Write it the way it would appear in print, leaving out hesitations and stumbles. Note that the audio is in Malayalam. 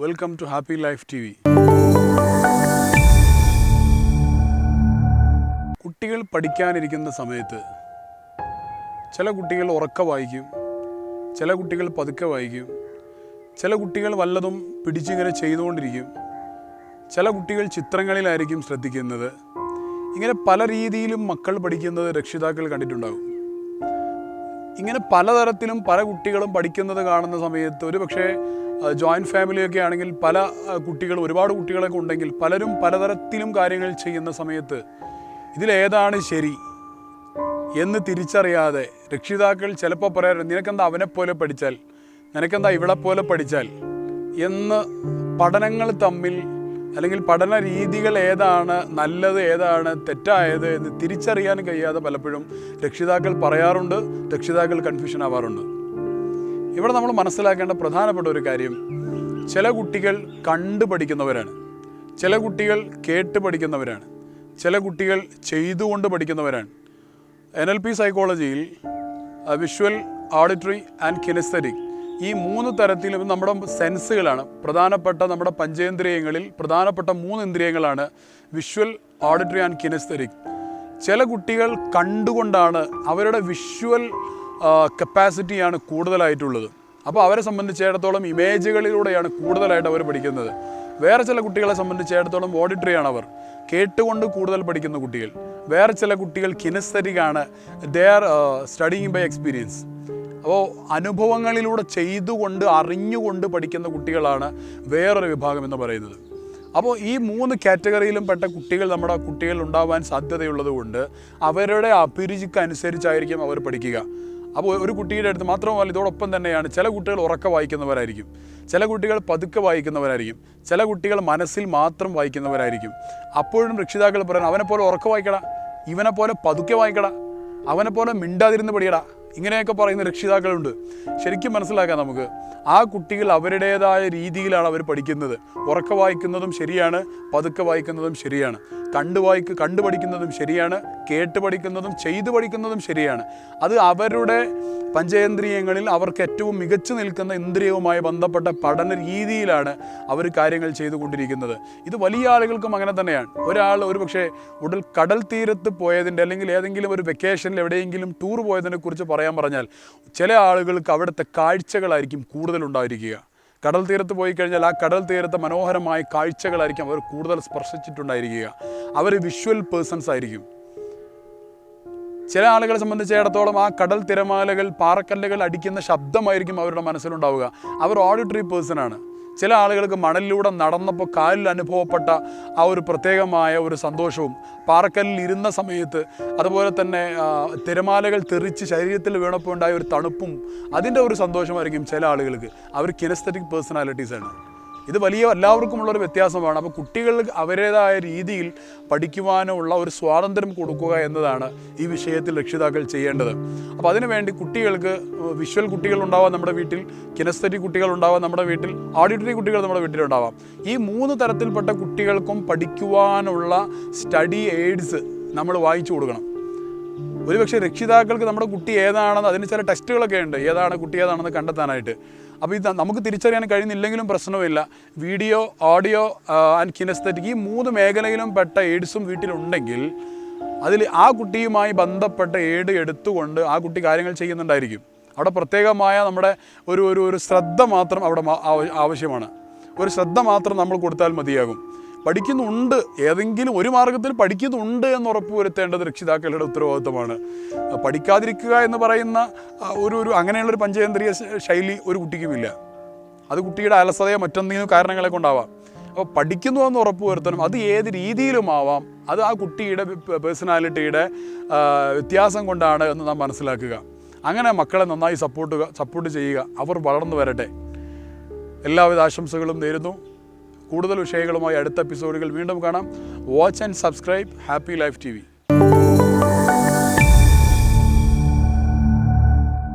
Welcome to happy life TV. കുട്ടികൾ പഠിക്കാനിരിക്കുന്ന സമയത്ത് ചില കുട്ടികൾ ഉറക്കെ വായിക്കും, ചില കുട്ടികൾ പതുക്കെ വായിക്കും, ചില കുട്ടികൾ വല്ലതും പിടിച്ചിങ്ങനെ ചെയ്തുകൊണ്ടിരിക്കും, ചില കുട്ടികൾ ചിത്രങ്ങളിലായിരിക്കും ശ്രദ്ധിക്കുന്നത്. ഇങ്ങനെ പല രീതിയിലും മക്കൾ പഠിക്കുന്നത് രക്ഷിതാക്കൾ കണ്ടിട്ടുണ്ടാകും. ഇങ്ങനെ പലതരത്തിലും പല കുട്ടികളും പഠിക്കുന്നത് കാണുന്ന സമയത്ത് ഒരു പക്ഷേ ജോയിൻറ്റ് ഫാമിലിയൊക്കെ ആണെങ്കിൽ പല കുട്ടികൾ ഒരുപാട് കുട്ടികളൊക്കെ ഉണ്ടെങ്കിൽ പലരും പലതരത്തിലും കാര്യങ്ങൾ ചെയ്യുന്ന സമയത്ത് ഇതിലേതാണ് ശരി എന്ന് തിരിച്ചറിയാതെ രക്ഷിതാക്കൾ ചിലപ്പോൾ പറയാറുണ്ട്, നിനക്കെന്താ അവനെപ്പോലെ പഠിച്ചാൽ, നിനക്കെന്താ ഇവളെപ്പോലെ പഠിച്ചാൽ എന്ന് പഠനങ്ങൾ തമ്മിൽ അല്ലെങ്കിൽ പഠന രീതികൾ ഏതാണ് നല്ലത് ഏതാണ് തെറ്റായത് എന്ന് തിരിച്ചറിയാൻ കഴിയാതെ പലപ്പോഴും രക്ഷിതാക്കൾ പറയാറുണ്ട്, രക്ഷിതാക്കൾ കൺഫ്യൂഷൻ ആവാറുണ്ട്. ഇവിടെ നമ്മൾ മനസ്സിലാക്കേണ്ട പ്രധാനപ്പെട്ട ഒരു കാര്യം, ചില കുട്ടികൾ കണ്ടു പഠിക്കുന്നവരാണ്, ചില കുട്ടികൾ കേട്ട് പഠിക്കുന്നവരാണ്, ചില കുട്ടികൾ ചെയ്തുകൊണ്ട് പഠിക്കുന്നവരാണ്. NLP സൈക്കോളജിയിൽ വിഷ്വൽ, ഓഡിറ്ററി ആൻഡ് കിനസ്തെറ്റിക് ഈ 3 തരത്തിലും നമ്മുടെ സെൻസുകളാണ് പ്രധാനപ്പെട്ട. നമ്മുടെ പഞ്ചേന്ദ്രിയങ്ങളിൽ പ്രധാനപ്പെട്ട 3 ഇന്ദ്രിയങ്ങളാണ് വിഷ്വൽ, ഓഡിറ്ററി ആൻഡ് കിനസ്തെറ്റിക്. ചില കുട്ടികൾ കണ്ടുകൊണ്ടാണ്, അവരുടെ വിഷ്വൽ കപ്പാസിറ്റിയാണ് കൂടുതലായിട്ടുള്ളത്. അപ്പോൾ അവരെ സംബന്ധിച്ചിടത്തോളം ഇമേജുകളിലൂടെയാണ് കൂടുതലായിട്ട് അവർ പഠിക്കുന്നത്. വേറെ ചില കുട്ടികളെ സംബന്ധിച്ചിടത്തോളം ഓഡിറ്ററിയാണ്, അവർ കേട്ടുകൊണ്ട് കൂടുതൽ പഠിക്കുന്ന കുട്ടികൾ. വേറെ ചില കുട്ടികൾ കിനസ്തെറ്റിക് ആണ്, they are studying by experience. അപ്പോൾ അനുഭവങ്ങളിലൂടെ ചെയ്തുകൊണ്ട് അറിഞ്ഞുകൊണ്ട് പഠിക്കുന്ന കുട്ടികളാണ് വേറൊരു വിഭാഗം എന്ന് പറയുന്നത്. അപ്പോൾ ഈ 3 കാറ്റഗറിയിലും പെട്ട കുട്ടികൾ നമ്മുടെ കുട്ടികൾ ഉണ്ടാവാൻ സാധ്യതയുള്ളത് കൊണ്ട് അവരുടെ അഭിരുചിക്ക് അനുസരിച്ചായിരിക്കും അവർ പഠിക്കുക. അപ്പോൾ ഒരു കുട്ടിയുടെ അടുത്ത് മാത്രമല്ല, ഇതോടൊപ്പം തന്നെയാണ് ചില കുട്ടികൾ ഉറക്കെ വായിക്കുന്നവരായിരിക്കും, ചില കുട്ടികൾ പതുക്കെ വായിക്കുന്നവരായിരിക്കും, ചില കുട്ടികൾ മനസ്സിൽ മാത്രം വായിക്കുന്നവരായിരിക്കും. അപ്പോഴും രക്ഷിതാക്കൾ പറയുന്നത്, അവനെപ്പോലെ ഉറക്കെ വായിക്കടാ, ഇവനെപ്പോലെ പതുക്കെ വായിക്കടാ, അവനെപ്പോലെ മിണ്ടാതിരുന്ന് പഠിക്കടാ, ഇങ്ങനെയൊക്കെ പറയുന്ന രക്ഷിതാക്കളുണ്ട്. ശരിക്കും മനസ്സിലാക്കാം നമുക്ക്, ആ കുട്ടികൾ അവരുടേതായ രീതിയിലാണ് അവർ പഠിക്കുന്നത്. ഉറക്കെ വായിക്കുന്നതും ശരിയാണ്, പതുക്കെ വായിക്കുന്നതും ശരിയാണ്, കണ്ടു പഠിക്കുന്നതും ശരിയാണ്, കേട്ട് പഠിക്കുന്നതും ചെയ്തു പഠിക്കുന്നതും ശരിയാണ്. അത് അവരുടെ പഞ്ചേന്ദ്രിയങ്ങളിൽ അവർക്ക് ഏറ്റവും മികച്ചു നിൽക്കുന്ന ഇന്ദ്രിയവുമായി ബന്ധപ്പെട്ട പഠന രീതിയിലാണ് അവർ കാര്യങ്ങൾ ചെയ്തുകൊണ്ടിരിക്കുന്നത്. ഇത് വലിയ ആളുകൾക്കും അങ്ങനെ തന്നെയാണ്. ഒരാൾ ഒരു പക്ഷേ കടൽ തീരത്ത് പോയതിൻ്റെ അല്ലെങ്കിൽ ഏതെങ്കിലും ഒരു വെക്കേഷനിൽ എവിടെയെങ്കിലും ടൂർ പോയതിനെ കുറിച്ച് പറയാൻ പറഞ്ഞാൽ ചില ആളുകൾക്ക് അവിടുത്തെ കാഴ്ചകളായിരിക്കും കൂടുതലുണ്ടായിരിക്കുക. കടൽ തീരത്ത് പോയി കഴിഞ്ഞാൽ ആ കടൽ തീരത്തെ മനോഹരമായ കാഴ്ചകളായിരിക്കും അവർ കൂടുതൽ സ്പർശിച്ചിട്ടുണ്ടായിരിക്കുക. അവർ വിഷ്വൽ പേഴ്സൺസ് ആയിരിക്കും. ചില ആളുകളെ സംബന്ധിച്ചിടത്തോളം ആ കടൽ തിരമാലകൾ, പാറക്കല്ലുകൾ അടിക്കുന്ന ശബ്ദമായിരിക്കും അവരുടെ മനസ്സിലുണ്ടാവുക. അവർ ഓഡിറ്ററി പേഴ്സണാണ്. ചില ആളുകൾക്ക് മണലിലൂടെ നടന്നപ്പോൾ കാലിൽ അനുഭവപ്പെട്ട ആ ഒരു പ്രത്യേകമായ ഒരു സന്തോഷവും, പാറക്കല്ലിൽ ഇരുന്ന സമയത്ത് അതുപോലെ തന്നെ തിരമാലകൾ തെറിച്ച് ശരീരത്തിൽ വീണപ്പോൾ ഉണ്ടായ ഒരു തണുപ്പും അതിൻ്റെ ഒരു സന്തോഷമായിരിക്കും ചില ആളുകൾക്ക്. അവർ കിനസ്തെറ്റിക് പേഴ്സണാലിറ്റീസാണ്. ഇത് എല്ലാവർക്കുമുള്ളൊരു വ്യത്യാസമാണ്. അപ്പോൾ കുട്ടികൾ അവരുടേതായ രീതിയിൽ പഠിക്കുവാനുള്ള ഒരു സ്വാതന്ത്ര്യം കൊടുക്കുക എന്നതാണ് ഈ വിഷയത്തിൽ രക്ഷിതാക്കൾ ചെയ്യേണ്ടത്. അപ്പോൾ അതിനുവേണ്ടി കുട്ടികൾക്ക് വിഷ്വൽ കുട്ടികൾ ഉണ്ടാവാം നമ്മുടെ വീട്ടിൽ, കിനസ്തെറ്റിക് കുട്ടികൾ ഉണ്ടാവാം നമ്മുടെ വീട്ടിൽ, ഓഡിറ്ററി കുട്ടികൾ നമ്മുടെ വീട്ടിലുണ്ടാവാം. ഈ 3 തരത്തിൽപ്പെട്ട കുട്ടികൾക്കും പഠിക്കുവാനുള്ള സ്റ്റഡി എയ്ഡ്സ് നമ്മൾ വായിച്ചു കൊടുക്കണം. ഒരുപക്ഷെ രക്ഷിതാക്കൾക്ക് നമ്മുടെ കുട്ടി ഏതാണെന്ന്, അതിന് ചില ടെസ്റ്റുകളൊക്കെ ഉണ്ട്, ഏതാണ് കുട്ടി ഏതാണെന്ന് കണ്ടെത്താനായിട്ട്. അപ്പോൾ ഇത് നമുക്ക് തിരിച്ചറിയാൻ കഴിയുന്നില്ലെങ്കിലും പ്രശ്നമില്ല. വീഡിയോ, ഓഡിയോ ആൻഡ് കിനസ്തെറ്റിക് ഈ 3 മേഖലയിലും പെട്ട എയ്ഡ്സും വീട്ടിലുണ്ടെങ്കിൽ അതിൽ ആ കുട്ടിയുമായി ബന്ധപ്പെട്ട എയ്ഡ് എടുത്തുകൊണ്ട് ആ കുട്ടി കാര്യങ്ങൾ ചെയ്യുന്നുണ്ടായിരിക്കും. അവിടെ പ്രത്യേകമായ നമ്മുടെ ഒരു ശ്രദ്ധ മാത്രം അവിടെ ആവശ്യമാണ്. ഒരു ശ്രദ്ധ മാത്രം നമ്മൾ കൊടുത്താൽ മതിയാകും. പഠിക്കുന്നുണ്ട്, ഏതെങ്കിലും ഒരു മാർഗത്തിൽ പഠിക്കുന്നുണ്ട് എന്ന് ഉറപ്പുവരുത്തേണ്ടത് രക്ഷിതാക്കളുടെ ഉത്തരവാദിത്വമാണ്. പഠിക്കാതിരിക്കുക എന്ന് പറയുന്ന അങ്ങനെയുള്ളൊരു പഞ്ചേന്ദ്രിയ ശൈലി ഒരു കുട്ടിക്കുമില്ല. അത് കുട്ടിയുടെ അലസതയോ മറ്റെന്തെങ്കിലും കാരണങ്ങളെ കൊണ്ടാവാം. അപ്പോൾ പഠിക്കുന്നു എന്ന് ഉറപ്പുവരുത്തണം. അത് ഏത് രീതിയിലുമാവാം, അത് ആ കുട്ടിയുടെ പേഴ്സണാലിറ്റിയുടെ വ്യത്യാസം കൊണ്ടാണ് എന്ന് നാം മനസ്സിലാക്കുക. അങ്ങനെ മക്കളെ നന്നായി സപ്പോർട്ട് ചെയ്യുക. അവർ വളർന്നു വരട്ടെ. എല്ലാവിധ ആശംസകളും നേരുന്നു. കൂടുതൽ വിഷയങ്ങളുമായി അടുത്ത എപ്പിസോഡുകൾ വീണ്ടും കാണാം. Watch and subscribe happy life TV.